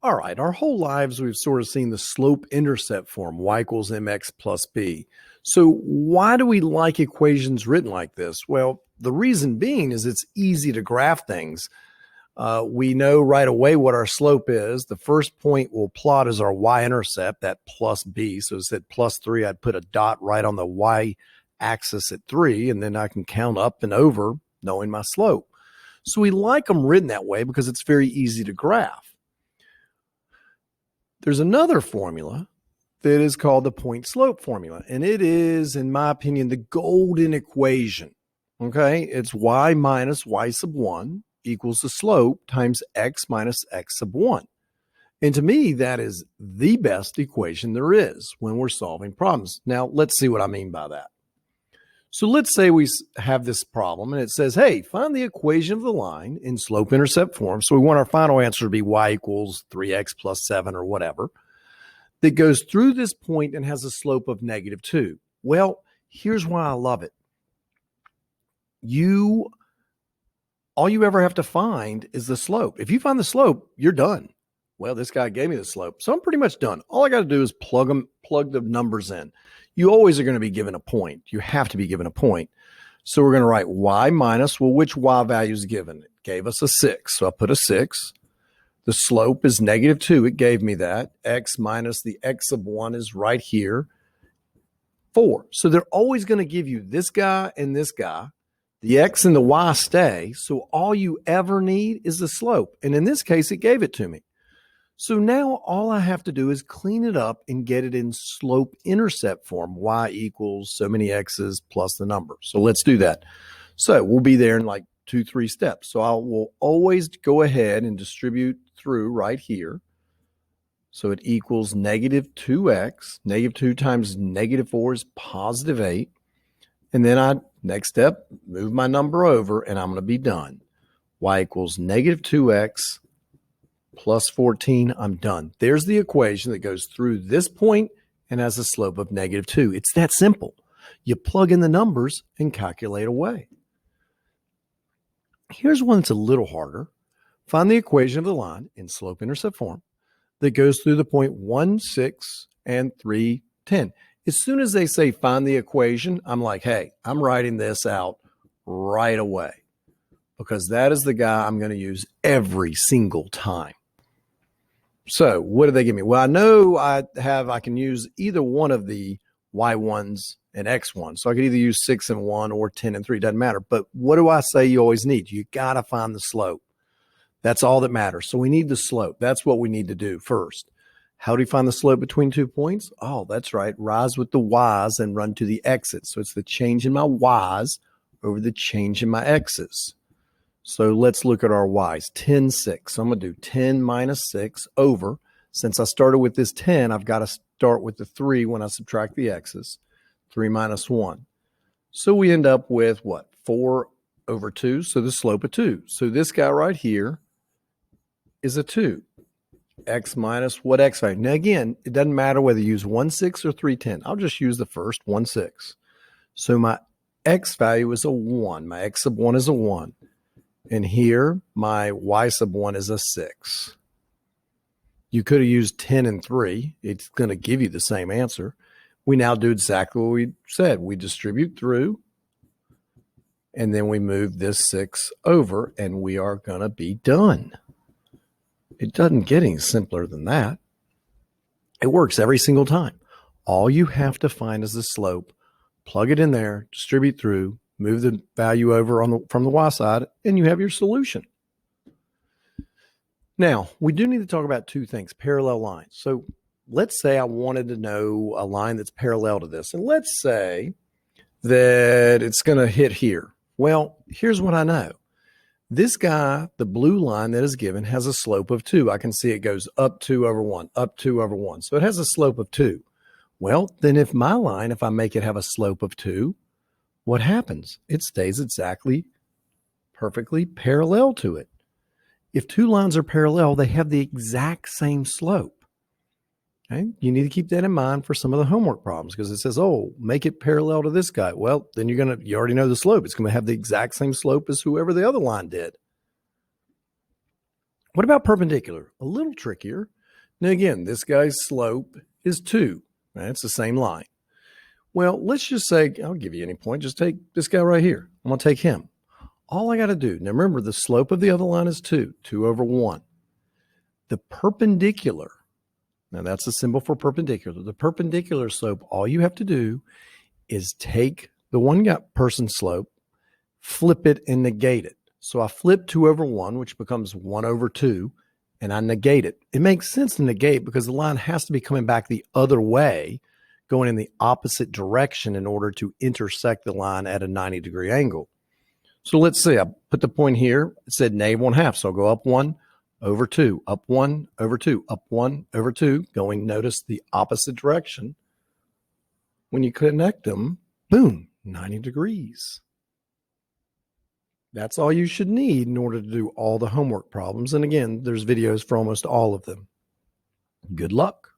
All right, our whole lives we've sort of seen the slope-intercept form, y equals mx plus b. So why do we like equations written like this? Well, the reason being is it's easy to graph things. We know right away what our slope is. The first point we'll plot is our y-intercept, that plus b. So it said plus 3, I'd put a dot right on the y-axis at 3, and then I can count up and over knowing my slope. So we like them written that way because it's very easy to graph. There's another formula that is called the point slope formula, and it is, in my opinion, the golden equation. Okay, it's y minus y sub 1 equals the slope times x minus x sub 1. And to me, that is the best equation there is when we're solving problems. Now, let's see what I mean by that. So let's say we have this problem and it says, hey, find the equation of the line in slope-intercept form. So we want our final answer to be y equals 3x plus 7 or whatever, that goes through this point and has a slope of -2. Well, here's why I love it. All you ever have to find is the slope. If you find the slope, you're done. Well, this guy gave me the slope, so I'm pretty much done. All I got to do is plug the numbers in. You always are going to be given a point. You have to be given a point. So we're going to write y minus, well, which y value is given? It gave us a 6, so I put a 6. The slope is -2. It gave me that. X minus the x sub 1 is right here, 4. So they're always going to give you this guy and this guy. The x and the y stay, so all you ever need is the slope. And in this case, it gave it to me. So now all I have to do is clean it up and get it in slope-intercept form, y equals so many x's plus the number. So let's do that. So we'll be there in like 2-3 steps. So I will always go ahead and distribute through right here. So it equals -2x. -2 times -4 is +8. And then next step, move my number over, and I'm going to be done. Y equals -2x plus 14, I'm done. There's the equation that goes through this point and has a slope of -2. It's that simple. You plug in the numbers and calculate away. Here's one that's a little harder. Find the equation of the line in slope-intercept form that goes through the point 1, 6, and 3, 10. As soon as they say find the equation, I'm like, hey, I'm writing this out right away because that is the guy I'm going to use every single time. So what do they give me? Well, I know I can use either one of the y1s and x1s. So I could either use 6 and 1 or 10 and 3. Doesn't matter. But what do I say you always need? You got to find the slope. That's all that matters. So we need the slope. That's what we need to do first. How do you find the slope between 2 points? Oh, that's right. Rise with the y's and run to the x's. So it's the change in my y's over the change in my x's. So let's look at our y's. 10, 6. So I'm going to do 10 minus 6 over. Since I started with this 10, I've got to start with the 3 when I subtract the x's. 3 minus 1. So we end up with what? 4 over 2. So the slope of 2. So this guy right here is a 2. X minus what x value? Now again, it doesn't matter whether you use 1, 6 or 3, 10. I'll just use the first 1, 6. So my x value is a 1. My x sub 1 is a 1. And here, my y sub 1 is a 6. You could have used 10 and 3. It's going to give you the same answer. We now do exactly what we said. We distribute through, and then we move this 6 over, and we are going to be done. It doesn't get any simpler than that. It works every single time. All you have to find is the slope, plug it in there, distribute through, move the value over from the y side, and you have your solution. Now, we do need to talk about 2 things, parallel lines. So let's say I wanted to know a line that's parallel to this. And let's say that it's going to hit here. Well, here's what I know. This guy, the blue line that is given, has a slope of 2. I can see it goes up 2 over 1, up 2 over 1. So it has a slope of 2. Well, then if my line, if I make it have a slope of 2, what happens? It stays exactly perfectly parallel to it. If 2 lines are parallel, they have the exact same slope. Okay? You need to keep that in mind for some of the homework problems because it says, oh, make it parallel to this guy. Well, then you already know the slope. It's going to have the exact same slope as whoever the other line did. What about perpendicular? A little trickier. Now again, this guy's slope is 2. That's the same line. Well, let's just say, I'll give you any point. Just take this guy right here. I'm going to take him. All I got to do, now remember the slope of the other line is 2 over 1. The perpendicular, now that's the symbol for perpendicular. The perpendicular slope, all you have to do is take the one person slope, flip it and negate it. So I flip 2 over 1, which becomes 1 over 2, and I negate it. It makes sense to negate because the line has to be coming back the other way, going in the opposite direction in order to intersect the line at a 90-degree angle. So let's see, I put the point here. It said -1/2, so I'll go up 1 over 2, up 1 over 2, up 1 over 2, going, notice, the opposite direction. When you connect them, boom, 90 degrees. That's all you should need in order to do all the homework problems. And again, there's videos for almost all of them. Good luck.